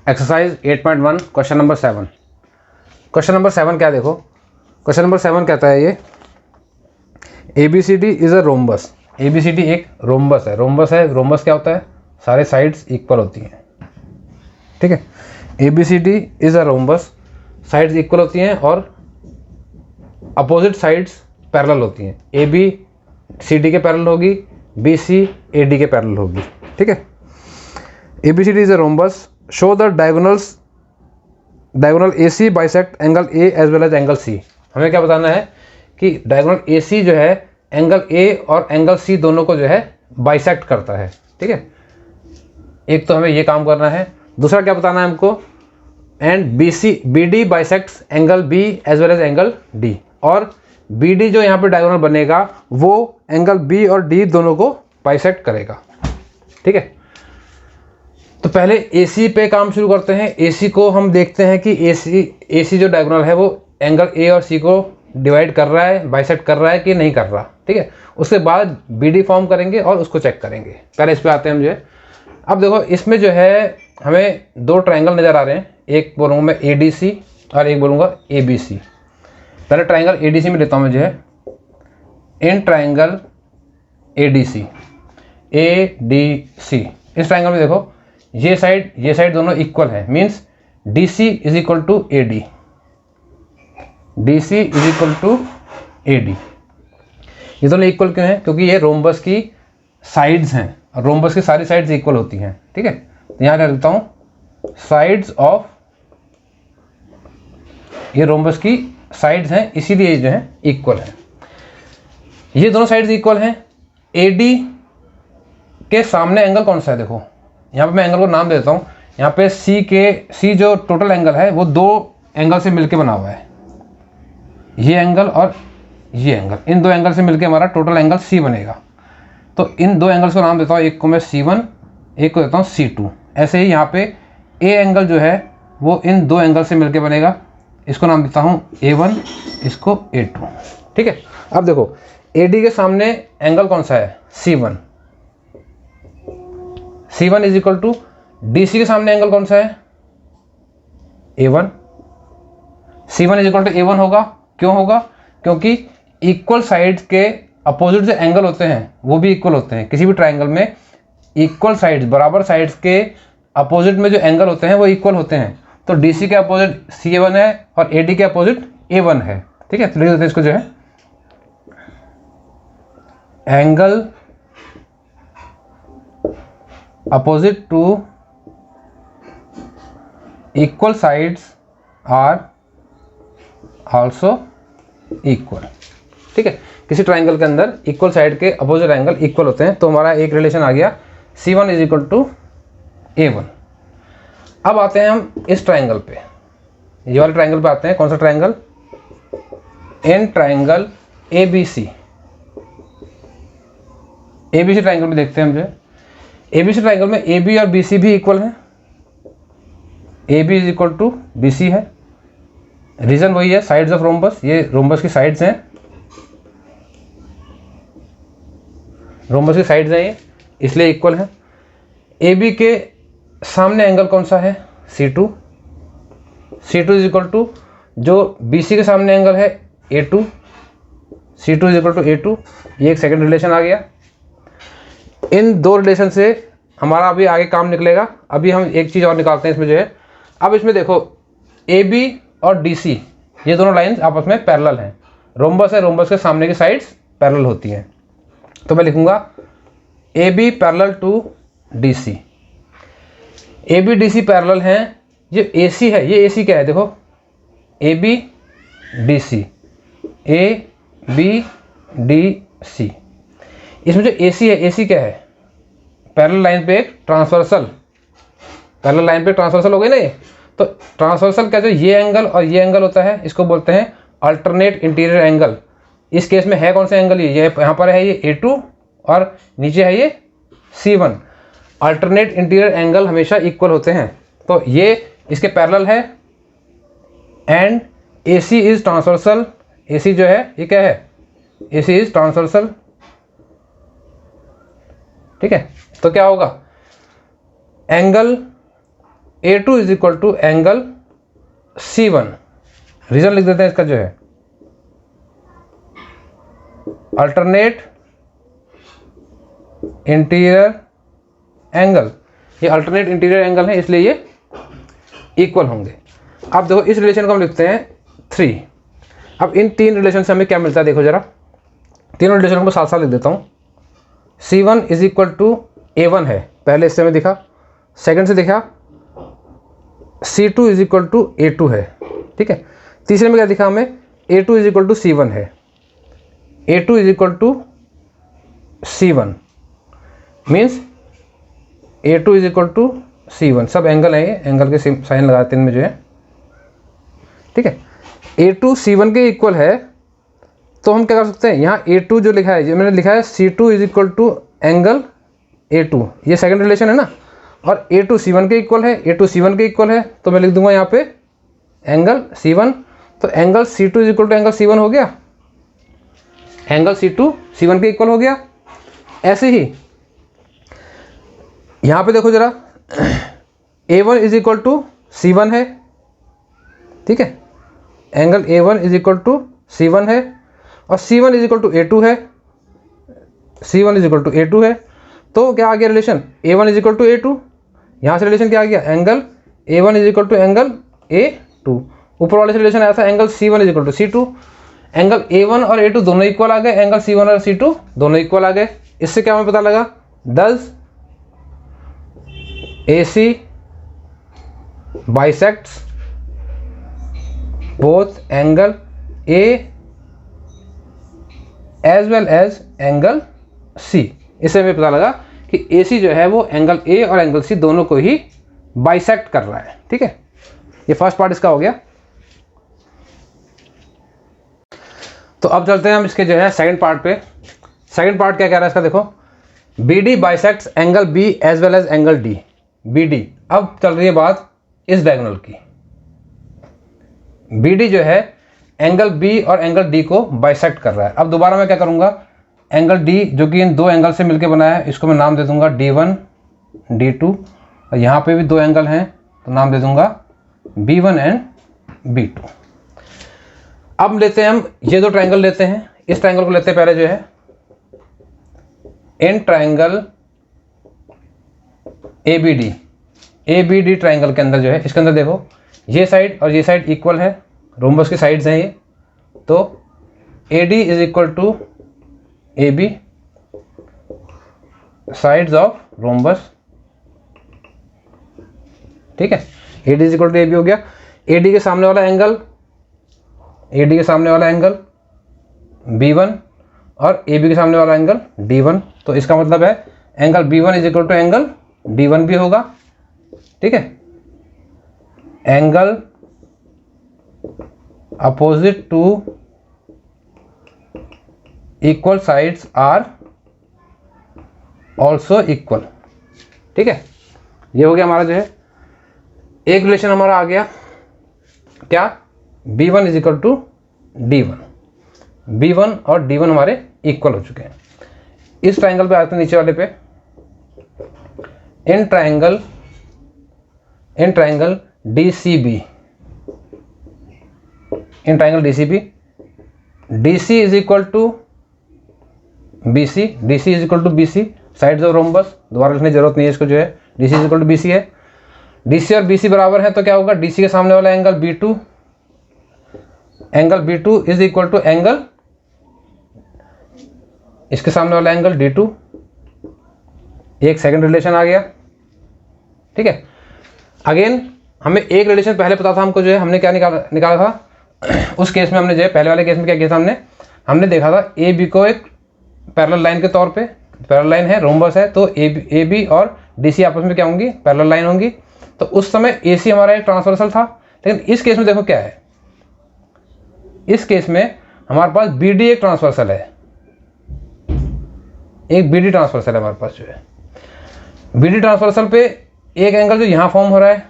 Exercise 8.1 question number 7। Question number 7 क्या देखो, question number 7 कहता है ये ABCD is a rhombus. ABCD एक रोम्बस है। रोम्बस क्या होता है? सारे साइड्स इक्वल होती हैं, ठीक है। ABCD is a rhombus, sides equal होती हैं और अपोजिट साइड्स पैरेलल होती हैं। AB CD के पैरेलल होगी, BC AD के पैरेलल होगी, ठीक है। ABCD is a rhombus, show the diagonal AC bisect angle A as well as angle C। हमें क्या बताना है कि डायगोनल AC जो है एंगल A और एंगल C दोनों को जो है बाइसेक्ट करता है, ठीक है। एक तो हमें ये काम करना है। दूसरा क्या बताना है हमको, and BD bisects angle B as well as angle D, और BD जो यहाँ पे डायगोनल बनेगा वो एंगल B और D दोनों को बाइसेक्ट करेगा, ठीक है। तो पहले AC पे काम शुरू करते हैं। AC को हम देखते हैं कि AC जो डायगोनल है वो एंगल A और C को डिवाइड कर रहा है, बाइसेक्ट कर रहा है कि नहीं कर रहा, ठीक है। उसके बाद BD फॉर्म करेंगे और उसको चेक करेंगे। पहले इस पे आते हैं हम जो है। अब देखो इसमें जो है हमें दो ट्रायंगल नज़र आ रहे हैं, एक बोलूँगा मैं ADC और एक बोलूँगा ABC। पहले ट्रायंगल ADC में लेता हूँ मैं जो है, इन ट्रायंगल ADC इस ट्रायंगल में देखो ये साइड दोनों इक्वल है, means DC is equal to AD, DC is equal to AD। ये दोनों इक्वल क्यों हैं? क्योंकि ये रोम्बस की साइड्स हैं और रोम्बस की सारी साइड्स इक्वल होती हैं, ठीक है। तो यहाँ क्या लिखता हूँ, साइड्स ऑफ, ये रोम्बस की साइड्स हैं इसीलिए जो है इक्वल है। ये दोनों साइड्स इक्वल हैं। AD के सामने एंगल कौन सा है? देखो यहाँ पे मैं एंगल को नाम देता हूँ। यहाँ पे C जो टोटल एंगल है वो दो एंगल से मिलके बना हुआ है, ये एंगल और ये एंगल। इन दो एंगल से मिलके हमारा टोटल एंगल C बनेगा। तो इन दो एंगल्स को नाम देता हूँ, एक को मैं C1, एक को देता हूँ C2। ऐसे ही यहाँ पे A एंगल जो है वो इन दो एंगल से मिलके बनेगा, इसको नाम देता हूँ A1, इसको A2, ठीक है। अब देखो AD के सामने एंगल कौन सा है? C1 is equal to DC के सामने एंगल कौन सा है? A1। C1 is equal to A1 होगा। क्यों होगा? क्योंकि इक्वल साइड्स के अपोजिट जो एंगल होते हैं वो भी इक्वल होते हैं। किसी भी ट्राइंगल में इक्वल साइड्स, बराबर साइड्स के अपोजिट में जो एंगल होते हैं वो इक्वल होते हैं। तो DC के अपोजिट C1 है और AD के अपोजिट A1 है, ठीक है। तो लिख देते हैं इसको जो है, angle opposite to equal sides are also equal, ठीक है। किसी ट्राइंगल के अंदर इक्वल साइड के अपोजिट एंगल इक्वल होते हैं। तो हमारा एक रिलेशन आ गया, C1 is equal to A1। अब आते हैं हम इस ट्राइंगल पे, ये वाले ट्राइंगल पे आते हैं। कौन सा triangle? In triangle ABC triangle में देखते हैं हम जो ABC ट्राइंगल में AB और BC भी इक्वल हैं। AB is equal to BC है। रीजन वही है, साइड्स ऑफ रोम्बस, ये रोम्बस की साइड्स हैं, रोम्बस की साइड्स हैं ये, इसलिए इक्वल है। AB के सामने एंगल कौन सा है? C2 इज इक्वल टू जो BC के सामने एंगल है A2, C2 is equal to A2। ये एक सेकंड रिलेशन आ गया। इन दो रिलेशन से हमारा अभी आगे काम निकलेगा। अभी हम एक चीज़ और निकालते हैं इसमें जो है। अब इसमें देखो AB और DC ये दोनों लाइंस आपस में पैरेलल हैं। रोम्बस है, रोम्बस के सामने की साइड्स पैरेलल होती हैं। तो मैं लिखूंगा AB parallel to DC। AB DC parallel हैं। ये AC है, ये AC क्या है? देखो AB DC, ABDC। इसमें जो AC है, AC क्या है? पैरेलल लाइन पे एक ट्रांसवर्सल, पैरेलल लाइन पे ट्रांसवर्सल हो गई ना ये। तो ट्रांसवर्सल का जो ये एंगल और ये एंगल होता है इसको बोलते हैं अल्टरनेट इंटीरियर एंगल। इस केस में है कौन सा एंगल? ये यहाँ पर है ये A2 और नीचे है ये C1। अल्टरनेट इंटीरियर एंगल हमेशा इक्वल होते हैं। तो ये इसके पैरेलल है and AC is transversal. AC जो है ये क्या है? AC इज ट्रांसवर्सल, ठीक है। तो क्या होगा? Angle A2 is equal to angle C1। Reason लिख देते हैं इसका जो है, अल्टरनेट इंटीरियर एंगल, ये अल्टरनेट इंटीरियर एंगल है इसलिए ये इक्वल होंगे। अब देखो इस रिलेशन को हम लिखते हैं 3। अब इन तीन रिलेशन से हमें क्या मिलता है देखो जरा, तीनों रिलेशन को साथ साथ लिख देता हूँ। C1 is equal to A1 है, पहले इससे हमें दिखा, सेकंड से दिखा C2 is equal to A2 है, ठीक है। तीसरे में क्या दिखा हमें, A2 is equal to C1 है, A2 is equal to C1 means A2 is equal to C1। सब एंगल है, ये एंगल के साइन लगाते हैं इनमें जो है, ठीक है। A2 C1 के इक्वल है तो हम क्या कर सकते हैं, यहाँ A2 जो लिखा है, जो मैंने लिखा है C2 is equal to angle A2, ये सेकंड रिलेशन है ना, और A2 C1 के इक्वल है, A2 C1 के इक्वल है, तो मैं लिख दूंगा यहाँ पे एंगल C1। तो angle C2 is equal to angle C1 हो गया, एंगल C2 C1 के इक्वल हो गया। ऐसे ही यहाँ पे देखो जरा, A1 is equal to C1 है, ठीक है, angle A1 is equal to C1 है, और C1 is equal to A2 है, C1 is equal to A2 है। तो क्या आ गया relation, A1 is equal to A2, यहाँ से रिलेशन क्या आ गया, angle A1 is equal to angle A2। ऊपर वाले से रिलेशन आया था angle C1 is equal to C2, angle A1 और A2 दोनों इक्वल आ गए, एंगल C1 और C2 दोनों इक्वल आ गए। इससे क्या हमें पता लगा, does AC bisects both angle A as well as angle C। इससे हमें पता लगा कि AC जो है वो एंगल A और एंगल C दोनों को ही बाइसेक्ट कर रहा है, ठीक है। ये फर्स्ट पार्ट इसका हो गया। तो अब चलते हैं हम इसके जो है सेकंड पार्ट पे। सेकंड पार्ट क्या कह रहा है इसका, देखो BD bisects angle B as well as angle D। BD, अब चल रही है बात इस डायगोनल की। BD जो है एंगल B और एंगल D को बाइसेक्ट कर रहा है। अब दोबारा मैं क्या करूंगा, एंगल D जो कि इन दो एंगल से मिलकर बना है, इसको मैं नाम दे दूंगा D1 D2, और यहाँ पे भी दो एंगल हैं तो नाम दे दूंगा B1 एंड B2। अब लेते हैं हम ये दो ट्रायंगल लेते हैं, इस ट्रायंगल को लेते हैं पहले जो है, इन ट्रायंगल ABD ट्रायंगल के अंदर जो है, इसके अंदर देखो ये साइड और ये साइड इक्वल है, रोम्बस की साइड्स हैं ये, तो AD is equal to AB sides of rhombus, ठीक है। AD is equal to AB हो गया। AD के सामने वाला एंगल, AD के सामने वाला एंगल B1 और AB के सामने वाला एंगल D1, तो इसका मतलब है angle B1 is equal to angle D1 भी होगा, ठीक है। Angle opposite to equal sides are also equal, ठीक है। ये हो गया हमारा जो है एक रिलेशन हमारा आ गया, क्या, B1 is equal to D1, B1 और D1 हमारे इक्वल हो चुके हैं। इस ट्रायंगल पे आते हैं नीचे वाले पे, in triangle DCB, in triangle DCB, DC is equal to BC, DC is equal to BC sides of rhombus, दोबारा लिखने की जरूरत नहीं है इसको जो है, DC is equal to BC है। DC और BC बराबर है तो क्या होगा, DC के सामने वाला angle B2, angle B2 is equal to angle, इसके सामने वाला एंगल D2। एक सेकंड रिलेशन आ गया, ठीक है। अगेन हमें एक रिलेशन पहले पता था हमको जो है, हमने क्या निकाला था उस केस में, हमने जो है पहले वाले केस में क्या किया था, हमने देखा था AB को एक पैरेलल लाइन के तौर पे, पैरेलल लाइन है, रोम्बस है, तो AB और DC आपस में क्या होंगी, पैरेलल लाइन होंगी। तो उस समय AC हमारा एक ट्रांसवर्सल था, लेकिन इस केस में देखो क्या है, इस केस में हमारे पास BD एक ट्रांसवर्सल है, एक BD ट्रांसवर्सल है हमारे पास जो है। BD ट्रांसवर्सल पे एक एंगल जो यहाँ फॉर्म हो रहा है,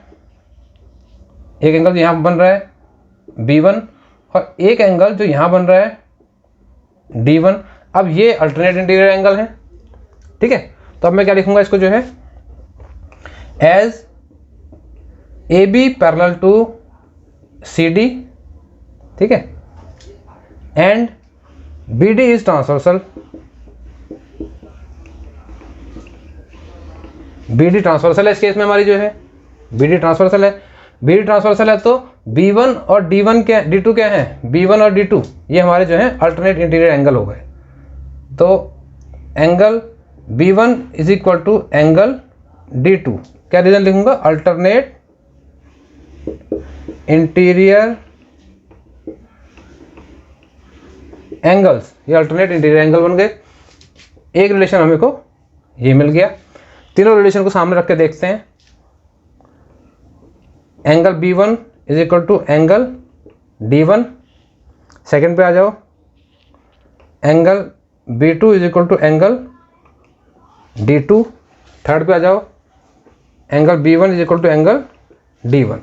एक एंगल जो यहाँ बन रहा है B1, और एक एंगल जो यहाँ बन रहा है D1। अब ये अल्टरनेट इंटीरियर एंगल है, ठीक है। तो अब मैं क्या लिखूंगा इसको जो है, as A B parallel to C D, ठीक है, and B D is transversal, B D transversal है इस केस में हमारी जो है, बी डी ट्रांसवर्सल है, बी डी ट्रांसवर्सल है तो B1 और D1 क्या, D2 क्या है, B1 और D2 ये हमारे जो है अल्टरनेट इंटीरियर एंगल हो गए। तो angle B1 is equal to angle D2, क्या रीजन लिखूंगा, अल्टरनेट इंटीरियर एंगल्स, ये अल्टरनेट इंटीरियर एंगल बन गए। एक रिलेशन हमें को ये मिल गया। तीनों रिलेशन को सामने रख के देखते हैं। Angle B1 is equal to angle D1, second पे आ जाओ, angle B2 is equal to angle D2, third पे आ जाओ, angle B1 is equal to angle D1।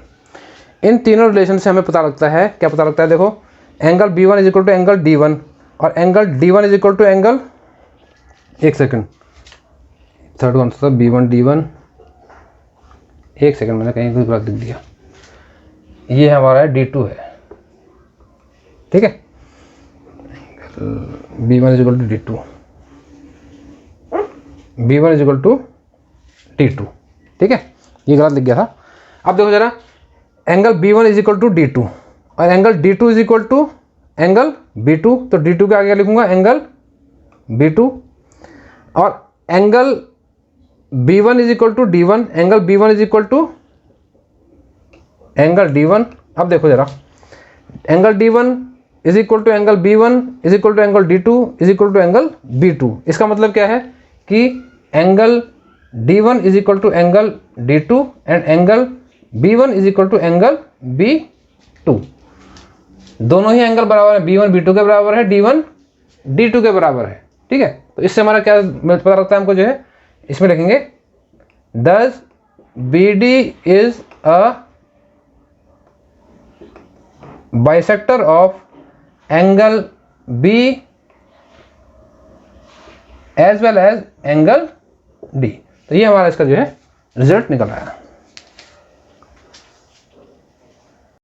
इन तीनों रिलेशन से हमें पता लगता है, क्या पता लगता है, देखो angle B1 is equal to angle D1 और angle D1 is equal to angle, एक सेकंड, थर्ड कौन सा था, B1 D1, एक सेकंड मैंने कहीं कुछ गलत लिख दिया, ये हमारा D2 है, ठीक है, B1 is equal to D2, B1 is equal to D2, ठीक है, ये गलत लिख गया था। अब देखो जरा, angle B1 is equal to D2 और angle D2 is equal to angle B2, तो D2 के आगे लिखूंगा एंगल B2 और angle B1 is equal to D1, angle B1 is equal to angle D1। अब देखो जरा, angle D1 is equal to angle B1 is equal to angle D2 is equal to angle B2। इसका मतलब क्या है कि angle D1 is equal to angle D2 and angle B1 is equal to angle B2। दोनों ही angle बराबर है, B1 B2 के बराबर है, D1 D2 के बराबर है, ठीक है। तो इससे हमारा क्या पता लगता है हमको जो है, इसमें लिखेंगे thus BD is a bisector of angle B as well as angle D। तो ये हमारा इसका जो है रिजल्ट निकल आया।